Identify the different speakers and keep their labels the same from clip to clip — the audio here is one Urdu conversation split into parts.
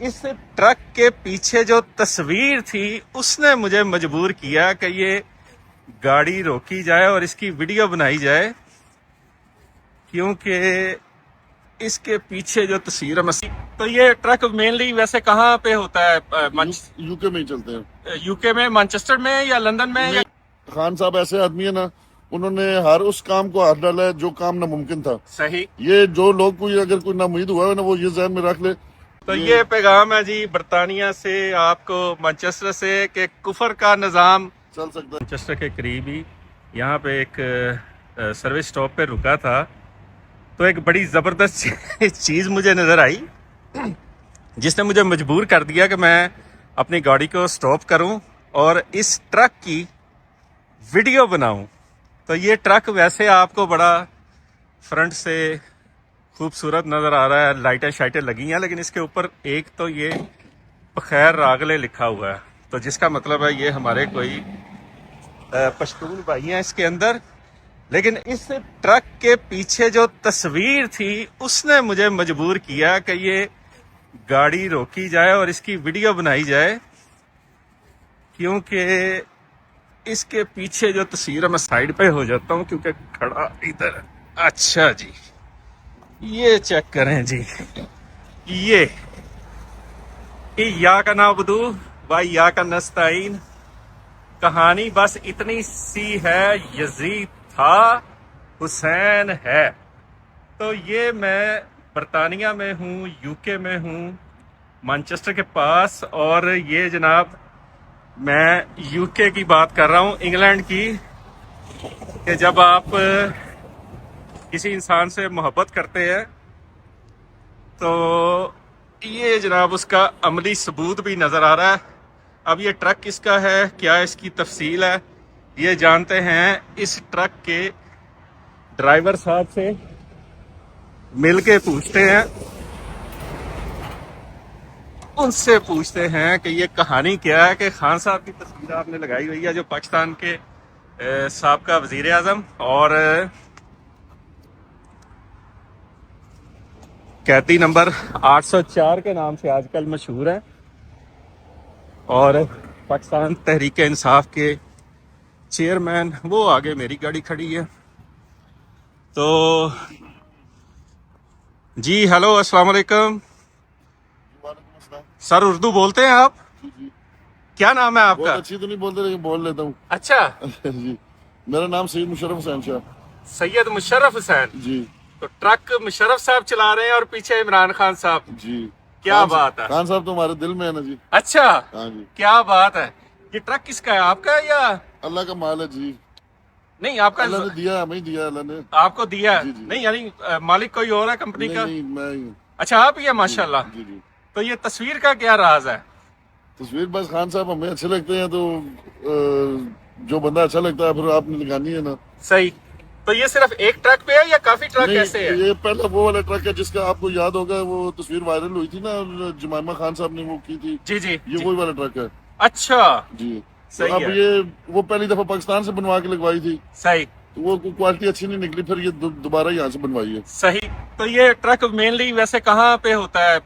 Speaker 1: اس ٹرک کے پیچھے جو تصویر تھی اس نے مجھے مجبور کیا کہ یہ گاڑی روکی جائے اور اس کی ویڈیو بنائی جائے، کیونکہ اس کے پیچھے جو تصویر ہے تو یہ ٹرک مینلی ویسے کہاں پہ ہوتا ہے؟
Speaker 2: یو کے میں ہی چلتے ہیں۔
Speaker 1: یو کے میں، مانچسٹر میں یا لندن میں؟ یا
Speaker 2: خان صاحب ایسے آدمی ہیں نا، انہوں نے ہر اس کام کو ہاتھ ڈالا ہے جو کام ناممکن تھا۔
Speaker 1: صحیح۔
Speaker 2: یہ جو لوگ کوئی اگر کوئی نامید ہوا ہے نا، وہ یہ ذہن میں رکھ لے۔
Speaker 1: تو یہ پیغام ہے جی برطانیہ سے آپ کو، مانچسٹر سے، کہ کفر کا نظام
Speaker 2: چل سکتا ہے۔
Speaker 1: مانچسٹر کے قریب ہی یہاں پہ ایک سروس سٹاپ پہ رکا تھا، تو ایک بڑی زبردست چیز مجھے نظر آئی جس نے مجھے مجبور کر دیا کہ میں اپنی گاڑی کو سٹاپ کروں اور اس ٹرک کی ویڈیو بناؤں۔ تو یہ ٹرک ویسے آپ کو بڑا فرنٹ سے خوبصورت نظر آ رہا ہے، لائٹیں شائٹیں لگی ہیں، لیکن اس کے اوپر ایک تو یہ بخیر راگلے لکھا ہوا ہے، تو جس کا مطلب ہے یہ ہمارے کوئی پشتون بھائی ہیں اس کے اندر۔ لیکن اس ٹرک کے پیچھے جو تصویر تھی اس نے مجھے مجبور کیا کہ یہ گاڑی روکی جائے اور اس کی ویڈیو بنائی جائے، کیونکہ اس کے پیچھے جو تصویر ہے، میں سائڈ پہ ہو جاتا ہوں کیونکہ کھڑا ادھر۔ اچھا جی، یہ چیک کریں جی، یہ یا کا نعبدو و یا کا نستعین، کہانی بس اتنی سی ہے، یزید تھا، حسین ہے۔ تو یہ میں برطانیہ میں ہوں، یو کے میں ہوں، مانچسٹر کے پاس، اور یہ جناب میں یو کے کی بات کر رہا ہوں، انگلینڈ کی، کہ جب آپ کسی انسان سے محبت کرتے ہیں تو یہ جناب اس کا عملی ثبوت بھی نظر آ رہا ہے۔ اب یہ ٹرک کس کا ہے، کیا اس کی تفصیل ہے، یہ جانتے ہیں اس ٹرک کے ڈرائیور صاحب سے مل کے پوچھتے ہیں، ان سے پوچھتے ہیں کہ یہ کہانی کیا ہے کہ خان صاحب کی تصویر آپ نے لگائی ہوئی ہے، جو پاکستان کے سابقہ وزیر اعظم اور قیدی نمبر 804 کے نام سے آج کل مشہور ہیں، اور پاکستان تحریک انصاف کے چیئرمین، وہ آگے میری گاڑی کھڑی ہے۔ تو جی ہیلو، السلام علیکم
Speaker 2: وعلیکم السلام۔
Speaker 1: سر، اردو بولتے ہیں آپ؟
Speaker 2: جی،
Speaker 1: کیا نام ہے آپ
Speaker 2: بہت
Speaker 1: کا؟
Speaker 2: اچھی تو نہیں بولتے لیکن بول لیتا ہوں۔
Speaker 1: اچھا،
Speaker 2: جی، میرا نام سید مشرف حسین شاہ۔
Speaker 1: سید مشرف حسین۔
Speaker 2: جی
Speaker 1: تو ٹرک مشرف صاحب چلا رہے ہیں اور پیچھے عمران خان صاحب،
Speaker 2: جی،
Speaker 1: کیا بات ہے؟
Speaker 2: خان صاحب تو ہمارے دل میں ہے نا جی۔
Speaker 1: اچھا،
Speaker 2: ہاں جی،
Speaker 1: کیا بات ہے۔ یہ ٹرک کس کا ہے، آپ کا ہے یا
Speaker 2: اللہ کا مال ہے جی،
Speaker 1: نہیں؟ آپ کا
Speaker 2: اللہ نے دیا، ہمیں ہی دیا اللہ نے۔
Speaker 1: آپ کو دیا ہے؟
Speaker 2: جی جی،
Speaker 1: نہیں یعنی مالک کوئی اور ہے کمپنی کا؟
Speaker 2: نہیں میں ہی ہوں۔
Speaker 1: اچھا، آپ ہی ہے، ماشاءاللہ۔
Speaker 2: جی جی،
Speaker 1: تو یہ تصویر کا کیا راز ہے؟
Speaker 2: تصویر بس خان صاحب ہمیں اچھے لگتے ہیں، تو جو بندہ اچھا لگتا ہے پھر آپ نے لگانی ہے نا۔
Speaker 1: صحیح۔ تو یہ صرف ایک ٹرک پہ ہے یا کافی ٹرک ایسے ہے؟
Speaker 2: نہیں، یہ پہلا وہ والا ٹرک ہے جس کا آپ کو یاد ہوگا، وہ تصویر وائرل ہوئی تھی نا، جمائمہ خان صاحب نے وہ کی تھی۔
Speaker 1: جی جی،
Speaker 2: یہ وہی والا ٹرک ہے
Speaker 1: اچھا،
Speaker 2: جی۔ تو
Speaker 1: صحیح
Speaker 2: اب
Speaker 1: ہے،
Speaker 2: یہ وہ پہلی دفعہ پاکستان سے بنوا کے لگوائی تھی،
Speaker 1: صحیح
Speaker 2: تو وہ کوالٹی اچھی نہیں نکلی، پھر یہ دوبارہ یہاں سے بنوائی ہے۔
Speaker 1: صحیح۔ تو یہ ٹرک مینلی ویسے کہاں پہ ہوتا ہے؟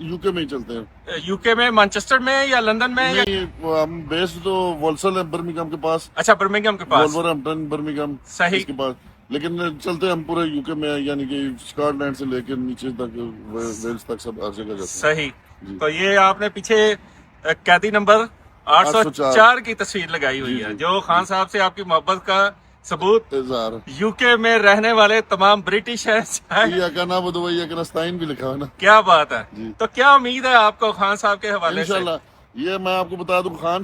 Speaker 2: یو کے میں ہی چلتے ہیں۔
Speaker 1: یو کے میں، مانچسٹر میں یا لندن میں؟
Speaker 2: نہیں، ہم بیس تو وولسل ہے، برمنگھم کے پاس،
Speaker 1: اچھا، برمنگھم کے پاس۔
Speaker 2: وولورہمپٹن برمنگھم
Speaker 1: صحیح۔
Speaker 2: اس کے پاس، لیکن چلتے ہم پورے یو کے میں ہیں، یعنی کہ اسکاٹ لینڈ سے لے کے نیچے تک، ویلز تک، سب ہر جگہ جاتے ہیں۔
Speaker 1: صحیح۔
Speaker 2: جی۔
Speaker 1: تو یہ آپ نے پیچھے قیدی نمبر 804 کی تصویر لگائی ہوئی
Speaker 2: جی
Speaker 1: ہے،
Speaker 2: جی،
Speaker 1: جو خان صاحب سے آپ کی محبت کا ثبوت
Speaker 2: اظہار
Speaker 1: یو کے میں رہنے والے تمام برٹش ہیں۔
Speaker 2: یا کا نام بدو یا کا نستعین بھی لکھا ہے نا۔
Speaker 1: کیا بات ہے۔
Speaker 2: جی،
Speaker 1: تو کیا امید ہے آپ کو خان صاحب کے حوالے سے؟
Speaker 2: انشاءاللہ۔ یہ میں آپ کو بتا دوں، خان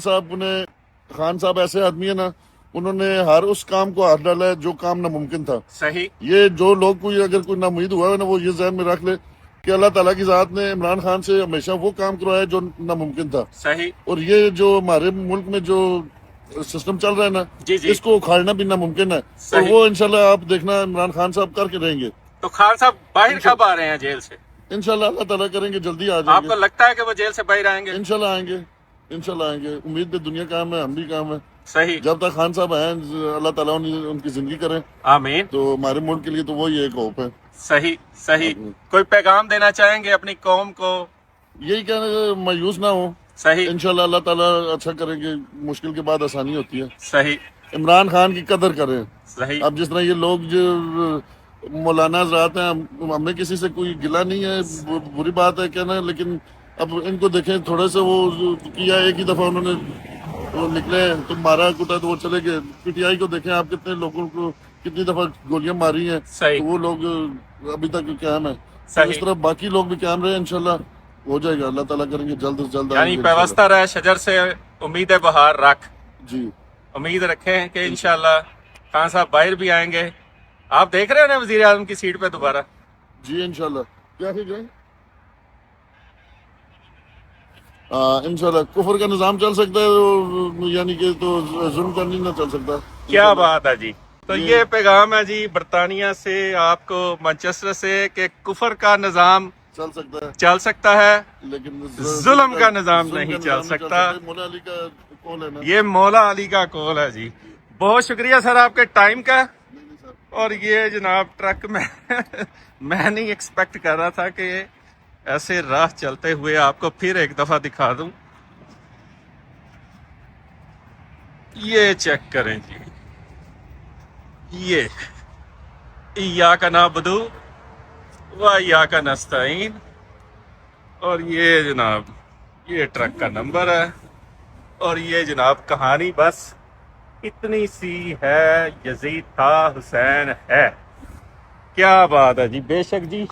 Speaker 2: صاحب ایسے آدمی ہیں نا، انہوں نے ہر اس کام کو ہاتھ ڈالا ہے جو کام ناممکن تھا۔
Speaker 1: صحیح۔
Speaker 2: یہ جو لوگ کوئی اگر کوئی نامید ہوا ہے نا، وہ یہ ذہن میں رکھ لے کہ اللہ تعالیٰ کی ذات نے عمران خان سے ہمیشہ وہ کام کروایا جو ناممکن تھا،
Speaker 1: صحیح۔
Speaker 2: اور یہ جو ہمارے ملک میں جو سسٹم چل رہا ہے نا،
Speaker 1: جی جی،
Speaker 2: اس کو اکھاڑنا بھی ناممکن ہے، اور
Speaker 1: صحیح۔
Speaker 2: وہ انشاءاللہ آپ دیکھنا عمران خان صاحب کر کے رہیں گے۔
Speaker 1: تو خان صاحب باہر کب آ رہے ہیں جیل سے؟
Speaker 2: انشاءاللہ اللہ تعالیٰ کریں گے، جلدی آ
Speaker 1: آپ
Speaker 2: جائیں گے۔
Speaker 1: کو لگتا ہے کہ وہ جیل سے باہر آئیں گے؟
Speaker 2: انشاءاللہ آئیں گے، انشاءاللہ آئیں گے، امید پہ دنیا کام ہے، ہم بھی کام ہے۔
Speaker 1: صحیح،
Speaker 2: جب تک خان صاحب ہیں، اللہ تعالیٰ ان کی زندگی کریں،
Speaker 1: آمین۔
Speaker 2: تو ہمارے ملک کے لیے تو وہی ایک ہوپ ہے۔
Speaker 1: صحیح صحیح۔ کوئی پیغام دینا چاہیں گے اپنی قوم کو؟
Speaker 2: یہی کہنا ہے کہ مایوس نہ ہو،
Speaker 1: صحیح
Speaker 2: انشاءاللہ اللہ تعالیٰ اچھا کریں گے، مشکل کے بعد آسانی ہوتی ہے.
Speaker 1: صحیح
Speaker 2: عمران خان کی قدر کریں.
Speaker 1: صحیح
Speaker 2: اب جس طرح یہ لوگ جو مولانا حضرات ہیں، ہمیں کسی سے کوئی گلہ نہیں ہے، بری بات ہے کہنا، لیکن اب ان کو دیکھیں تھوڑے سے وہ کیا، ایک ہی دفعہ انہوں نے وہ نکلے تو مارا کوٹا تو وہ چلے گئے. پی ٹی آئی کو دیکھیں آپ، کتنے لوگوں کو کتنی دفعہ گولیاں ماری ہیں،
Speaker 1: صحیح
Speaker 2: تو وہ لوگ ابھی تک قائم ہیں. تو
Speaker 1: صحیح.
Speaker 2: اس طرح باقی لوگ بھی قائم رہے، انشاءاللہ ہو جائے گا. اللہ تعالیٰ کریں گے جلد از جلد آئیں
Speaker 1: یعنی
Speaker 2: گے انشاءاللہ.
Speaker 1: پیوستہ رہے شجر سے امید بہار رکھ.
Speaker 2: جی
Speaker 1: امید رکھیں کہ انشاءاللہ خان صاحب باہر بھی آئیں گے. آپ دیکھ رہے ہیں نا وزیر اعظم کی سیٹ پہ دوبارہ.
Speaker 2: جی انشاءاللہ. کیا کہ جائیں انشاءاللہ کفر کا نظام چل سکتا ہے، یعنی کہ تو ظلم کا نہیں نہ چل سکتا.
Speaker 1: کیا بات ہے جی. تو یہ پیغام ہے جی برطانیہ سے آپ کو، مانچسٹر سے، کہ کفر کا نظام
Speaker 2: چل سکتا ہے
Speaker 1: چل سکتا ہے
Speaker 2: لیکن
Speaker 1: ظلم کا نظام
Speaker 2: ظلم
Speaker 1: نہیں
Speaker 2: کا
Speaker 1: چل
Speaker 2: نظام
Speaker 1: سکتا.
Speaker 2: مولا علی کا قول ہے نا.
Speaker 1: یہ مولا علی کا قول ہے جی. بہت شکریہ سر آپ کے ٹائم کا. اور یہ جناب ٹرک میں نہیں ایکسپیکٹ کر رہا تھا کہ ایسے راہ چلتے ہوئے آپ کو پھر ایک دفعہ دکھا دوں. یہ چیک کریں جی، یہ ایاک نعبدو و ایاک نستعین. اور یہ جناب یہ ٹرک کا نمبر ہے. اور یہ جناب کہانی بس اتنی سی ہے. یزید تھا، حسین ہے. کیا بات ہے جی. بے شک جی.